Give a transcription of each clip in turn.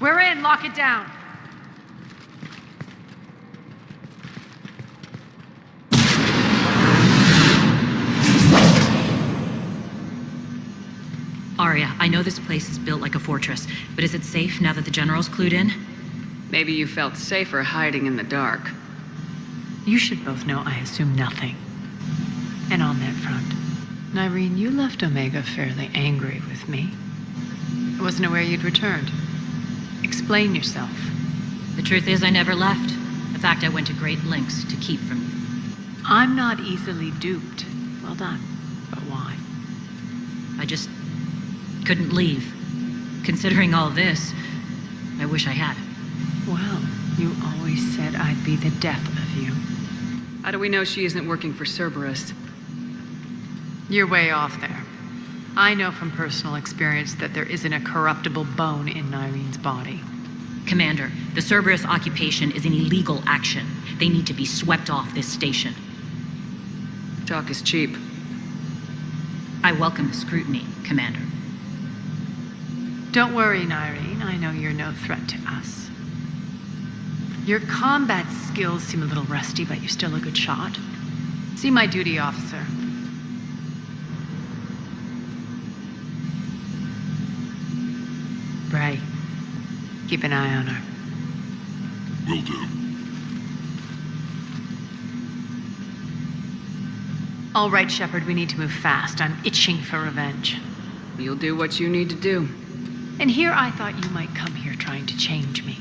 We're in. Lock it down. Aria, I know this place is built like a fortress, but is it safe now that the General's clued in? Maybe you felt safer hiding in the dark. You should both know I assume nothing. And on that front, Nyreen, you left Omega fairly angry with me. I wasn't aware you'd returned. Explain yourself. The truth is I never left. In fact, I went to great lengths to keep from you. I'm not easily duped. Well done. But why? I just couldn't leave. Considering all this, I wish I had. Well, you always said I'd be the death of you. How do we know she isn't working for Cerberus? You're way off there. I know from personal experience that there isn't a corruptible bone in Nyreen's body. Commander, the Cerberus occupation is an illegal action. They need to be swept off this station. Talk is cheap. I welcome the scrutiny, Commander. Don't worry, Nyreen. I know you're no threat to us. Your combat skills seem a little rusty, but you're still a good shot. See my duty officer. Bray, keep an eye on her. Will do. All right, Shepard, we need to move fast. I'm itching for revenge. You'll do what you need to do. And here I thought you might come here trying to change me.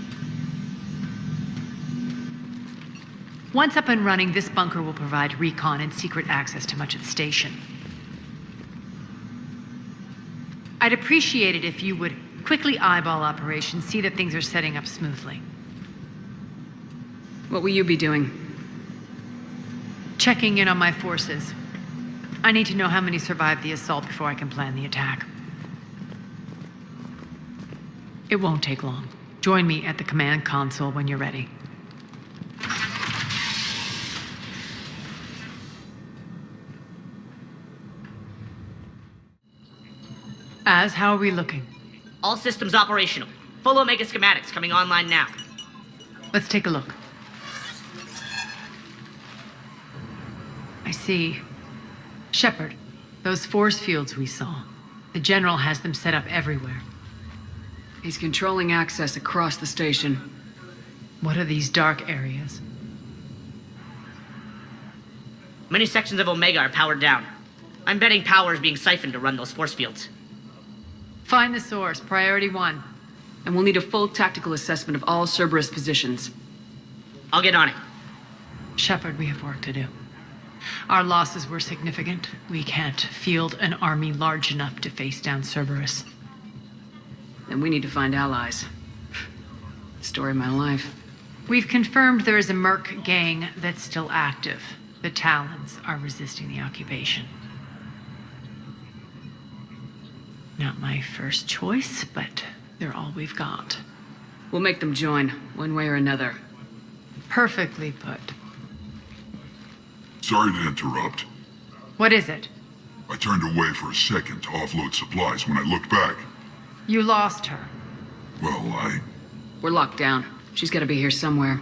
Once up and running, this bunker will provide recon and secret access to much of the station. I'd appreciate it if you would quickly eyeball operations, see that things are setting up smoothly. What will you be doing? Checking in on my forces. I need to know how many survived the assault before I can plan the attack. It won't take long. Join me at the command console when you're ready. How are we looking? All systems operational. Full Omega schematics coming online now. Let's take a look. I see. Shepard, those force fields we saw. The General has them set up everywhere. He's controlling access across the station. What are these dark areas? Many sections of Omega are powered down. I'm betting power is being siphoned to run those force fields. Find the source, priority 1. And we'll need a full tactical assessment of all Cerberus positions. I'll get on it. Shepard, we have work to do. Our losses were significant. We can't field an army large enough to face down Cerberus. And we need to find allies. Story of my life. We've confirmed there is a Merc gang that's still active. The Talons are resisting the occupation. Not my first choice, but they're all we've got. We'll make them join, one way or another. Perfectly put. Sorry to interrupt. What is it? I turned away for a second to offload supplies. When I looked back, You lost her. well, We're locked down. She's gotta be here somewhere.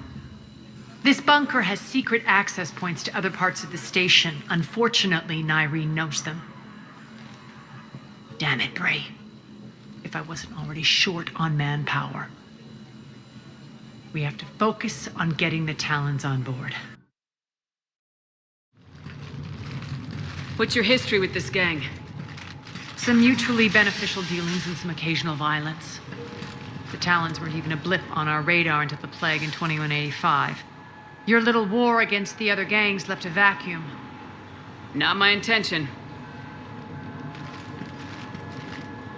This bunker has secret access points to other parts of the station. Unfortunately, Nyreen knows them. Damn it, Bray. If I wasn't already short on manpower. We have to focus on getting the Talons on board. What's your history with this gang? Some mutually beneficial dealings and some occasional violence. The Talons weren't even a blip on our radar until the plague in 2185. Your little war against the other gangs left a vacuum. Not my intention.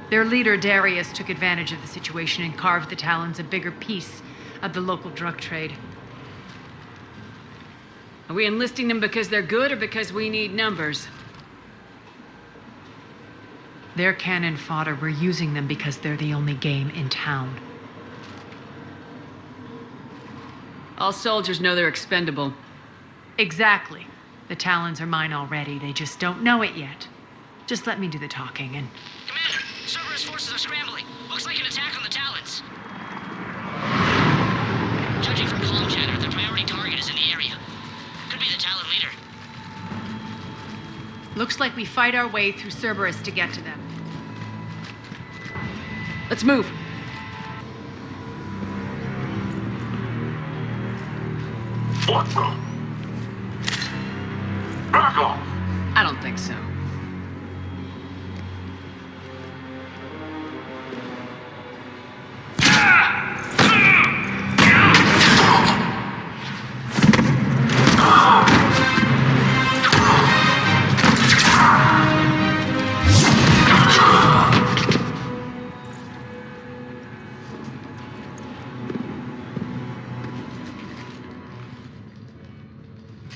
Their leader, Darius, took advantage of the situation and carved the Talons a bigger piece of the local drug trade. Are we enlisting them because they're good or because we need numbers? They're cannon fodder. We're using them because they're the only game in town. All soldiers know they're expendable. Exactly. The Talons are mine already. They just don't know it yet. Just let me do the talking and... Commander, Cerberus forces are scrambling. Looks like an attack on the Talons. Looks like we fight our way through Cerberus to get to them. Let's move. What the? Back off! I don't think so.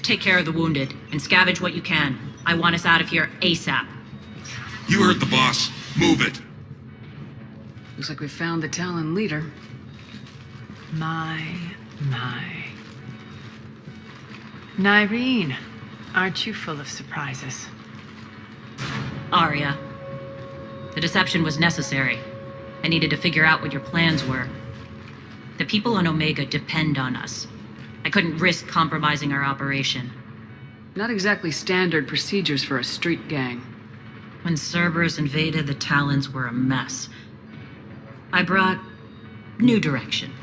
Take care of the wounded, and scavenge what you can. I want us out of here ASAP. You heard the boss. Move it. Looks like we found the Talon leader. My. Nyreen, aren't you full of surprises? Aria. The deception was necessary. I needed to figure out what your plans were. The people on Omega depend on us. I couldn't risk compromising our operation. Not exactly standard procedures for a street gang. When Cerberus invaded, the Talons were a mess. I brought new direction.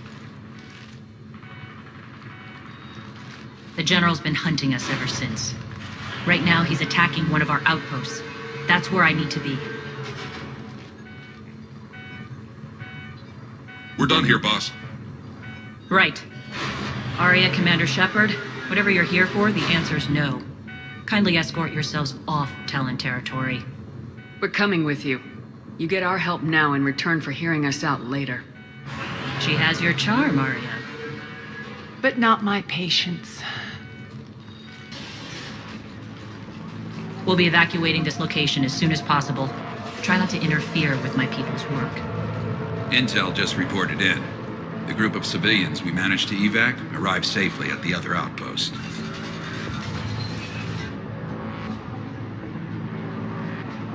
The General's been hunting us ever since. Right now, he's attacking one of our outposts. That's where I need to be. We're done here, boss. Right. Aria, Commander Shepard, whatever you're here for, the answer's no. Kindly escort yourselves off Talon territory. We're coming with you. You get our help now in return for hearing us out later. She has your charm, Aria. But not my patience. We'll be evacuating this location as soon as possible. Try not to interfere with my people's work. Intel just reported in. The group of civilians we managed to evac arrived safely at the other outpost.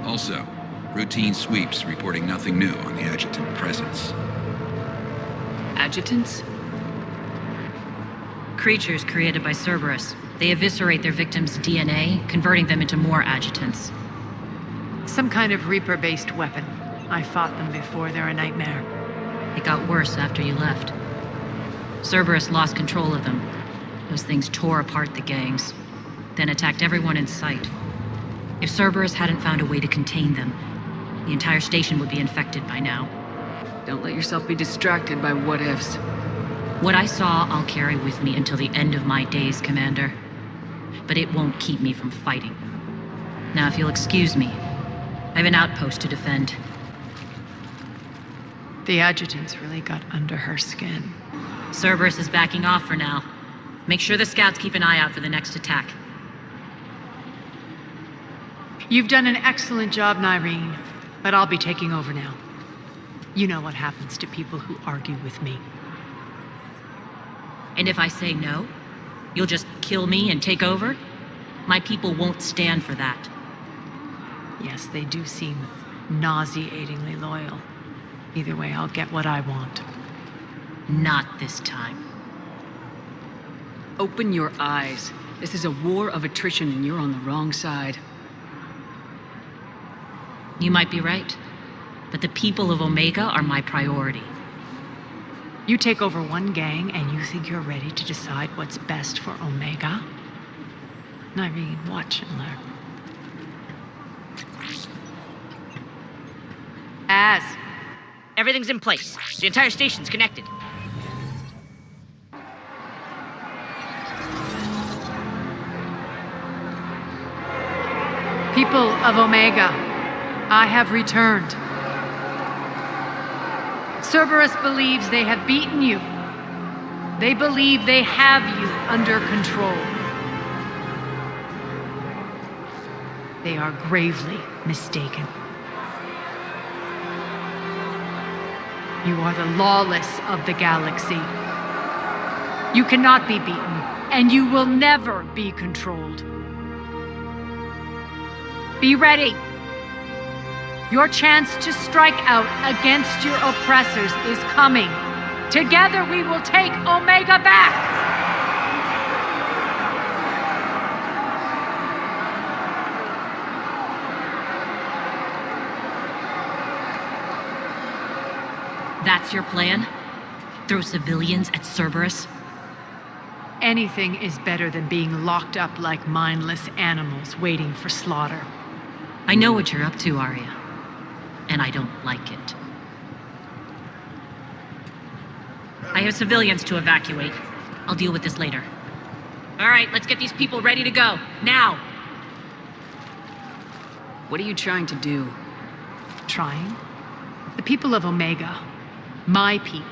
Also, routine sweeps reporting nothing new on the adjutant presence. Adjutants? Creatures created by Cerberus. They eviscerate their victims' DNA, converting them into more adjutants. Some kind of Reaper-based weapon. I fought them before, they're a nightmare. It got worse after you left. Cerberus lost control of them. Those things tore apart the gangs, then attacked everyone in sight. If Cerberus hadn't found a way to contain them, the entire station would be infected by now. Don't let yourself be distracted by what-ifs. What I saw, I'll carry with me until the end of my days, Commander. But it won't keep me from fighting. Now, if you'll excuse me, I have an outpost to defend. The adjutants really got under her skin. Cerberus is backing off for now. Make sure the scouts keep an eye out for the next attack. You've done an excellent job, Nyreen, but I'll be taking over now. You know what happens to people who argue with me. And if I say no, you'll just kill me and take over? My people won't stand for that. Yes, they do seem nauseatingly loyal. Either way, I'll get what I want. Not this time. Open your eyes. This is a war of attrition and you're on the wrong side. You might be right, but the people of Omega are my priority. You take over one gang and you think you're ready to decide what's best for Omega? Nyreen, watch and learn. Az, Everything's in place. The entire station's connected. people of Omega, I have returned. Cerberus believes they have beaten you. They believe they have you under control. They are gravely mistaken. You are the lawless of the galaxy. You cannot be beaten, and you will never be controlled. Be ready. Your chance to strike out against your oppressors is coming. Together we will take Omega back! That's your plan? Throw civilians at Cerberus? Anything is better than being locked up like mindless animals waiting for slaughter. I know what you're up to, Aria. And I don't like it. I have civilians to evacuate. I'll deal with this later. All right, let's get these people ready to go. Now! What are you trying to do? Trying? The people of Omega, my people,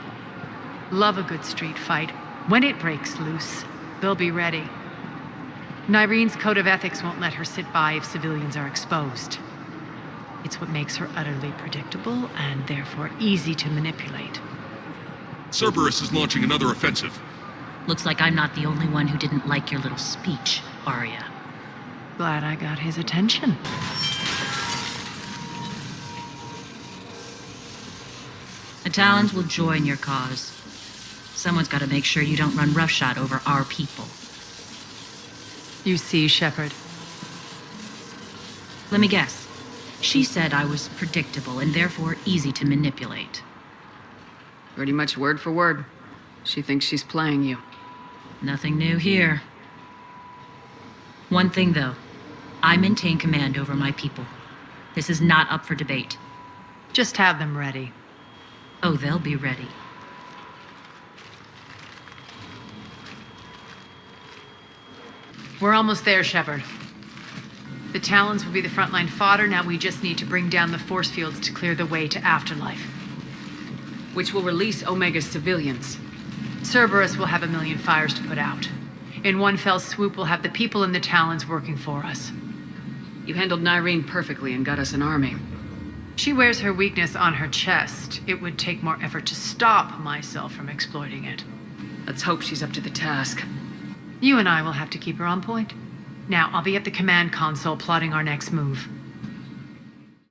love a good street fight. When it breaks loose, they'll be ready. Nyrene's code of ethics won't let her sit by if civilians are exposed. It's what makes her utterly predictable and therefore easy to manipulate. Cerberus is launching another offensive. Looks like I'm not the only one who didn't like your little speech, Aria. Glad I got his attention. The Talons will join your cause. Someone's got to make sure you don't run roughshod over our people. You see, Shepard. Let me guess. She said I was predictable and therefore easy to manipulate. Pretty much word for word. She thinks she's playing you. Nothing new here. One thing, though. I maintain command over my people. This is not up for debate. Just have them ready. Oh, they'll be ready. We're almost there, Shepard. The Talons will be the frontline fodder. Now we just need to bring down the force fields to clear the way to Afterlife. Which will release Omega's civilians. Cerberus will have 1,000,000 fires to put out. In one fell swoop, we'll have the people in the Talons working for us. You handled Nyrene perfectly and got us an army. She wears her weakness on her chest. It would take more effort to stop myself from exploiting it. Let's hope she's up to the task. You and I will have to keep her on point. Now, I'll be at the command console plotting our next move.